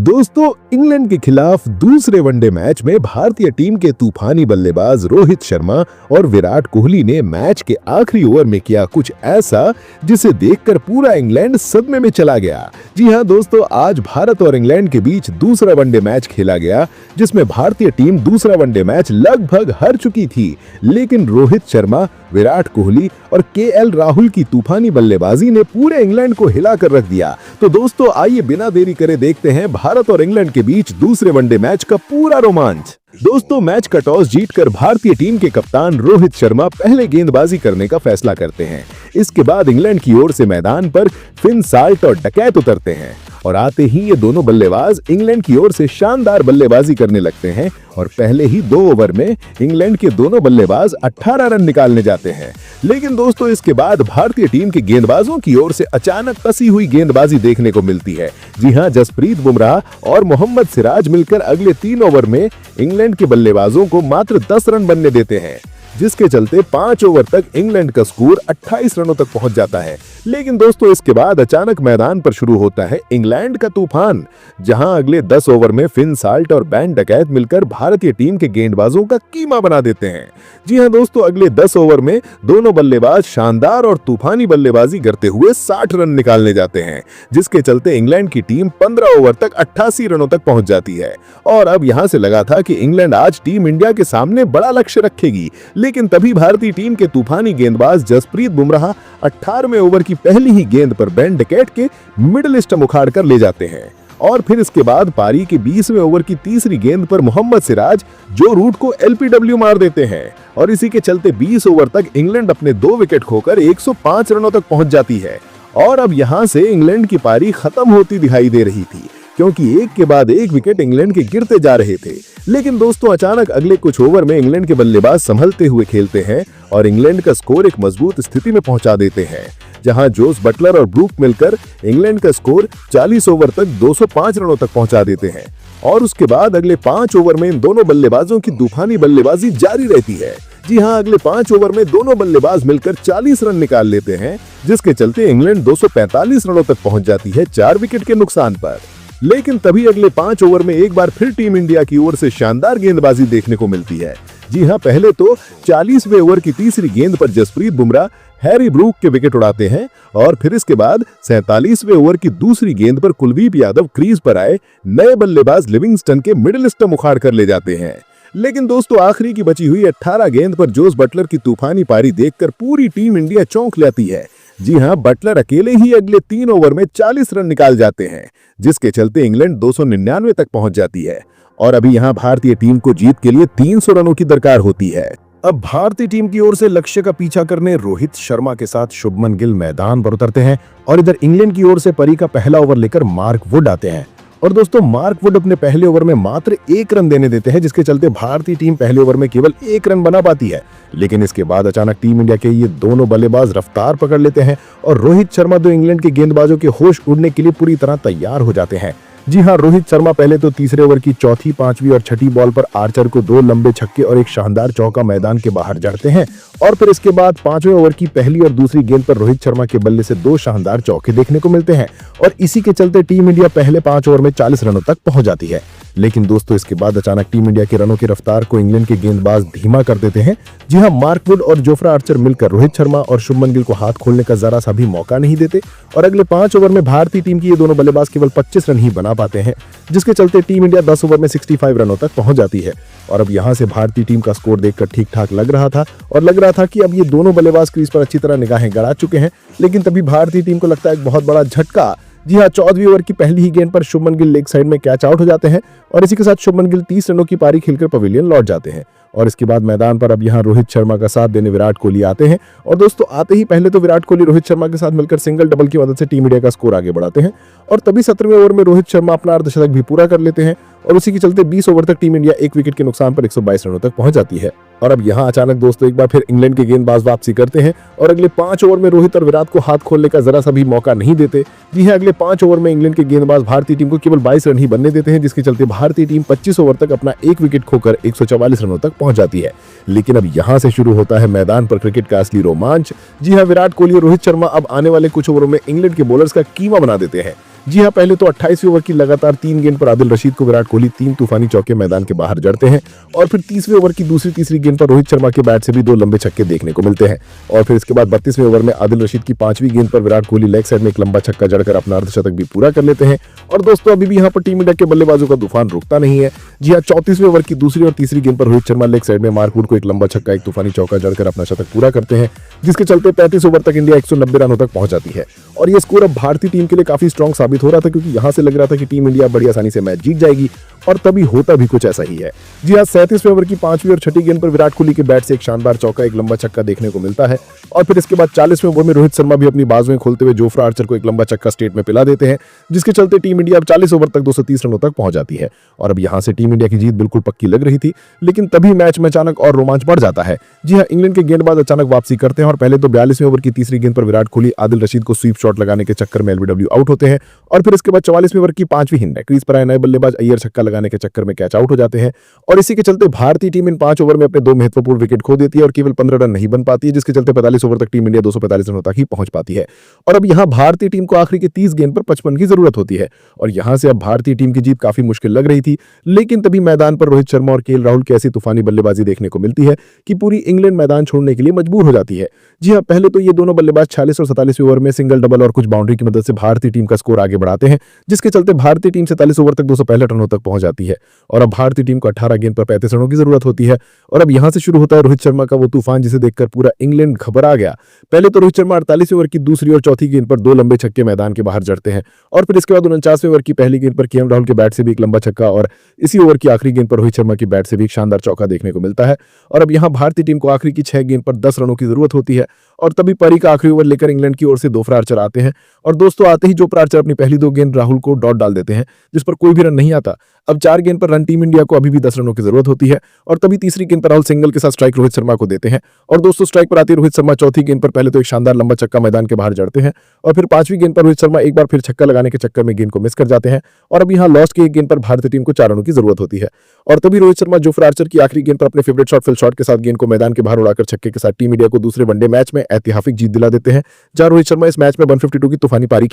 दोस्तों, इंग्लैंड के खिलाफ दूसरे वनडे मैच में भारतीय टीम के तूफानी बल्लेबाज रोहित शर्मा और विराट कोहली ने मैच के आखिरी ओवर में किया कुछ ऐसा जिसे देखकर पूरा इंग्लैंड सदमे में चला गया। जी हां दोस्तों, आज भारत और इंग्लैंड के बीच दूसरा वनडे मैच खेला गया जिसमें भारतीय टीम दूसरा वनडे मैच लगभग हार चुकी थी, लेकिन रोहित शर्मा, विराट कोहली और केएल राहुल की तूफानी बल्लेबाजी ने पूरे इंग्लैंड को हिला कर रख दिया। तो दोस्तों, आइए बिना देरी करे देखते हैं भारत और इंग्लैंड के बीच दूसरे वनडे मैच का पूरा रोमांच। दोस्तों, मैच का टॉस जीतकर भारतीय टीम के कप्तान रोहित शर्मा पहले गेंदबाजी करने का फैसला करते हैं। इसके बाद इंग्लैंड की ओर से मैदान पर फिन साल्ट और डकैत उतरते हैं और आते ही ये दोनों बल्लेबाज इंग्लैंड की ओर से शानदार बल्लेबाजी करने लगते हैं और पहले ही 2 ओवर में इंग्लैंड के दोनों बल्लेबाज 18 रन निकालने जाते हैं। लेकिन दोस्तों, इसके बाद भारतीय टीम के गेंदबाजों की ओर से अचानक कसी हुई गेंदबाजी देखने को मिलती है। जी हां, जसप्रीत बुमराह और मोहम्मद सिराज मिलकर अगले 3 ओवर में इंग्लैंड के बल्लेबाजों को मात्र 10 रन बनने देते हैं, जिसके चलते 5 ओवर तक इंग्लैंड का स्कोर 28 रनों तक पहुंच जाता है। लेकिन दोस्तों, इसके बाद अचानक मैदान पर शुरू होता है इंग्लैंड का तूफान, जहां अगले 10 ओवर में फिन साल्ट और बैन डकैत मिलकर भारतीय टीम के गेंदबाजों का कीमा बना देते हैं। जी हां दोस्तों, अगले 10 ओवर में दोनों बल्लेबाज शानदार और तूफानी बल्लेबाजी करते हुए 60 रन निकालने जाते हैं, जिसके चलते इंग्लैंड की टीम 15 ओवर तक 88 रनों तक पहुंच जाती है। और अब यहां से लगा था कि इंग्लैंड आज टीम इंडिया के सामने बड़ा लक्ष्य रखेगी, लेकिन तभी भारतीय टीम के तूफानी गेंदबाज जसप्रीत बुमराह 18वें ओवर की पहली ही गेंद पर बैन डकैत के मिडिल स्टंप उखाड़ कर ले जाते हैं। और फिर इसके बाद पारी के 20वें ओवर की तीसरी गेंद पर मोहम्मद सिराज जो रूट को एलपीडब्ल्यू मार देते हैं और इसी के चलते 20 ओवर तक इंग्लैंड अपने 2 विकेट खोकर 105 रनों तक पहुंच जाती है। और अब यहां से इंग्लैंड की पारी खत्म होती दिखाई दे रही थी, क्योंकि एक के बाद एक विकेट इंग्लैंड के गिरते जा रहे थे। लेकिन दोस्तों, अचानक अगले कुछ ओवर में इंग्लैंड के बल्लेबाज संभलते हुए खेलते हैं और इंग्लैंड का स्कोर एक मजबूत स्थिति में पहुंचा देते हैं, जहां जोस बटलर और ब्रूक मिलकर इंग्लैंड का स्कोर 40 ओवर तक 205 रनों तक पहुंचा देते हैं। और उसके बाद अगले 5 ओवर में इन दोनों बल्लेबाजों की तूफानी बल्लेबाजी जारी रहती है। जी हां, अगले 5 ओवर में दोनों बल्लेबाज मिलकर 40 रन निकाल लेते हैं, जिसके चलते इंग्लैंड 245 रनों तक पहुंच जाती है 4 विकेट के नुकसान पर। लेकिन तभी अगले 5 ओवर में एक बार फिर टीम इंडिया की ओर से शानदार गेंदबाजी देखने को मिलती है। जी हां, पहले तो 40वें ओवर की तीसरी गेंद पर जसप्रीत बुमराह हैरी ब्रूक के विकेट उड़ाते हैं और फिर इसके बाद 47वें ओवर की दूसरी गेंद पर कुलदीप यादव क्रीज पर आए नए बल्लेबाज लिविंगस्टन के मिडिल स्टंप उखाड़ कर ले जाते हैं। लेकिन दोस्तों, आखिरी की बची हुई 18 गेंद पर जोस बटलर की तूफानी पारी देखकर पूरी टीम इंडिया चौंक जाती है। जी हां, बटलर अकेले ही अगले 3 ओवर में 40 रन निकाल जाते हैं, जिसके चलते इंग्लैंड 299 तक पहुंच जाती है। और अभी यहां भारतीय टीम को जीत के लिए 300 रनों की दरकार होती है। अब भारतीय टीम की ओर से लक्ष्य का पीछा करने रोहित शर्मा के साथ शुभमन गिल मैदान पर उतरते हैं और इधर इंग्लैंड की ओर से परी का पहला ओवर लेकर मार्क वुड आते हैं। और दोस्तों, मार्क वुड अपने पहले ओवर में मात्र 1 रन देने देते हैं, जिसके चलते भारतीय टीम पहले ओवर में केवल 1 रन बना पाती है। लेकिन इसके बाद अचानक टीम इंडिया के ये दोनों बल्लेबाज रफ्तार पकड़ लेते हैं और रोहित शर्मा तो इंग्लैंड के गेंदबाजों के होश उड़ने के लिए पूरी तरह तैयार हो जाते हैं। जी हां, रोहित शर्मा पहले तो तीसरे ओवर की चौथी, 5वीं और 6ठी बॉल पर आर्चर को 2 लंबे छक्के और एक शानदार चौका मैदान के बाहर जड़ते हैं और फिर इसके बाद 5वें ओवर की पहली और दूसरी गेंद पर रोहित शर्मा के बल्ले से 2 शानदार चौके देखने को मिलते हैं और इसी के चलते टीम इंडिया पहले 5 ओवर में 40 रनों तक पहुंच जाती है। लेकिन दोस्तों, इसके बाद अचानक टीम इंडिया के रनों की रफ्तार को इंग्लैंड के गेंदबाज धीमा कर देते हैं। जी हां, मार्क वुड और जोफ्रा आर्चर मिलकर रोहित शर्मा और शुभमन गिल को हाथ खोलने का जरा सा भी मौका नहीं देते और अगले 5 ओवर में भारतीय टीम की ये दोनों बल्लेबाज केवल 25 रन ही बना पाते हैं, जिसके चलते टीम इंडिया 10 ओवर में 65 रनों तक पहुंच जाती है। और अब यहां से भारतीय टीम का स्कोर देखकर ठीक ठाक लग रहा था और लग रहा था कि अब ये दोनों बल्लेबाज क्रीज पर अच्छी तरह निगाहें गड़ा चुके हैं। लेकिन तभी भारतीय टीम को लगता है एक बहुत बड़ा झटका। जी हां, 14वीं ओवर की पहली ही गेंद पर शुभमन गिल लेग साइड में कैच आउट हो जाते हैं और इसी के साथ शुभमन गिल 30 रनों की पारी खेलकर पवेलियन लौट जाते हैं। और इसके बाद मैदान पर अब यहां रोहित शर्मा का साथ देने विराट कोहली आते हैं और दोस्तों, आते ही पहले तो विराट कोहली रोहित शर्मा के साथ मिलकर सिंगल डबल की मदद से टीम इंडिया का स्कोर आगे बढ़ाते हैं और तभी 17वें ओवर में रोहित शर्मा अपना अर्धशतक भी पूरा कर लेते हैं और उसी के चलते 20 ओवर तक टीम इंडिया 1 विकेट के नुकसान पर 122 रनों तक पहुंच जाती है। और अब यहां अचानक दोस्तों एक बार फिर इंग्लैंड के गेंदबाज वापसी करते हैं और अगले 5 ओवर में रोहित और विराट को हाथ खोलने का जरा सा भी मौका नहीं देते। जी हां, अगले 5 ओवर में इंग्लैंड के गेंदबाज भारतीय टीम को केवल 22 रन ही बनने देते हैं, जिसके चलते भारतीय टीम 25 ओवर तक अपना 1 विकेट खोकर 144 रनों तक पहुंच जाती है। लेकिन अब यहां से शुरू होता है मैदान पर क्रिकेट का असली रोमांच। जी हां, विराट कोहली और रोहित शर्मा अब आने वाले कुछ ओवरों में इंग्लैंड के बॉलर्स का कीमा बना देते हैं। जी हाँ, पहले तो 28वें ओवर की लगातार 3 गेंद पर आदिल रशीद को विराट कोहली 3 तूफानी चौके मैदान के बाहर जड़ते हैं और फिर 30वें ओवर की तीसरी गेंद पर रोहित शर्मा के बैट से भी 2 लंबे छक्के देखने को मिलते हैं और फिर इसके बाद 32वें ओवर में आदिल रशीद की 5वीं गेंद पर विराट कोहली लेग साइड में एक लंबा छक्का जड़कर अपना अर्धशतक भी पूरा कर लेते हैं। और दोस्तों अभी भी यहाँ पर टीम इंडिया के बल्लेबाजों का तूफान रुकता नहीं है। जी हाँ, 34वें ओवर की दूसरी और तीसरी गेंद पर रोहित शर्मा लेग साइड में मार्क वुड को एक लंबा छक्का एक तूफानी चौका जड़कर अपना शतक पूरा करते हैं, जिसके चलते 35 ओवर तक इंडिया 190 रनों तक पहुंच जाती है। और ये स्कोर अब भारतीय टीम के लिए काफी स्ट्रांग साबित हो रहा था, क्योंकि यहां से लग रहा था कि टीम इंडिया बड़ी आसानी से मैच जीत जाएगी और तभी होता भी कुछ ऐसा ही है। जी हाँ, 37वें ओवर की 5वीं और 6ठी गेंद पर विराट कोहली के बैट से एक शानदार चौका एक लंबा छक्का देखने को मिलता है और फिर इसके बाद 40वें ओवर में रोहित शर्मा भी अपनी बाजुएं खोलते हुए जोफ्रा आर्चर को एक लंबा छक्का स्टेट में पिला देते हैं, जिसके चलते टीम इंडिया अब 40 ओवर तक 230 रनों तक पहुंच जाती है। और अब यहां से टीम इंडिया की जीत बिल्कुल पक्की लग रही थी, लेकिन तभी मैच में अचानक और रोमांच बढ़ जाता है। जी हाँ, इंग्लैंड के गेंदबाज अचानक वापसी करते हैं और पहले तो 42वें ओवर की तीसरी गेंद पर विराट कोहली आदिल रशीद को स्वीप शॉट लगाने के चक्कर में एलबीडब्ल्यू आउट होते हैं और फिर इसके बाद 44वें ओवर की 5वीं गेंद में क्रीज पर आए नए बल्लेबाज अय्यर छक्का लगाने के चक्कर में कैच आउट हो जाते हैं और इसी के चलते भारतीय टीम इन 5 ओवर में अपने 2 महत्वपूर्ण विकेट खो देती है और केवल 15 रन नहीं बन पाती है, जिसके चलते 45 ओवर तक टीम इंडिया 245 रनों तक ही पहुंच पाती है। और अब यहां भारतीय टीम को आखिरी की 30 गेंद पर 55 की जरूरत होती है और यहां से अब भारतीय टीम की जीत काफी मुश्किल लग रही थी, लेकिन तभी मैदान पर रोहित शर्मा और केएल राहुल की ऐसी तूफानी बल्लेबाजी देखने को मिलती है कि पूरी इंग्लैंड मैदान छोड़ने के लिए मजबूर हो जाती है। जी हां, पहले तो ये दोनों बल्लेबाज 46 और 47वें ओवर में सिंगल डबल और कुछ बाउंड्री की मदद से भारतीय टीम का स्कोर आगे बढ़ाते हैं, जिसके चलते भारतीय टीम 47 ओवर तक 265 रनों तक पहुंच जाती है और अब भारतीय टीम को 18 गेंद पर 35 रनों की जरूरत होती है। और अब यहां से शुरू होता है रोहित शर्मा का वो तूफान जिसे देखकर पूरा इंग्लैंड घबरा गया। पहले तो रोहित शर्मा 48वें ओवर की दूसरी और चौथी गेंद पर 2 लंबे छक्के मैदान के बाहर जड़ते हैं और फिर इसके बाद 49वें ओवर की पहली गेंद पर केएल राहुल के बैट से भी एक लंबा छक्का और इसी ओवर की आखिरी गेंद पर रोहित शर्मा की बैट से भी एक शानदार चौका देखने को मिलता है। और अब यहां भारतीय टीम को आखिरी की 6 गेंद पर 10 रनों की जरूरत होती है और तभी परी का आखिरी ओवर लेकर इंग्लैंड की ओर से जोफ्रा आर्चर आते हैं और दोस्तों आते ही जोफ्रा आर्चर अपनी पहली 2 गेंद राहुल को डॉट डाल देते हैं, जिस पर कोई भी रन नहीं आता। अब 4 गेंद पर रन टीम इंडिया को अभी भी 10 रनों की जरूरत होती है और तभी तीसरी गेंद पर राहुल सिंगल के साथ स्ट्राइक रोहित शर्मा को देते हैं और दोस्तों स्ट्राइक पर आते रोहित शर्मा चौथी गेंद पर पहले तो एक शानदार लंबा छक्का मैदान के बाहर जड़ते हैं और फिर 5वीं गेंद पर रोहित शर्मा एक बार फिर छक्का लगाने के चक्कर में गेंद को मिस कर जाते हैं और अब यहाँ लास्ट की एक गेंद पर भारतीय टीम को 4 रनों की जरूरत होती है और तभी रोहित शर्मा जोफ्रा आर्चर की आखिरी गेंद पर अपने फेवरेट शॉट फिल शॉट के साथ गेंद को मैदान के बाहर उड़ाकर छक्के के साथ टीम इंडिया को दूसरे वनडे मैच में ऐतिहासिक जीत दिला देते हैं, जहां रोहित शर्मा इस मैच में 152 की तूफानी पारी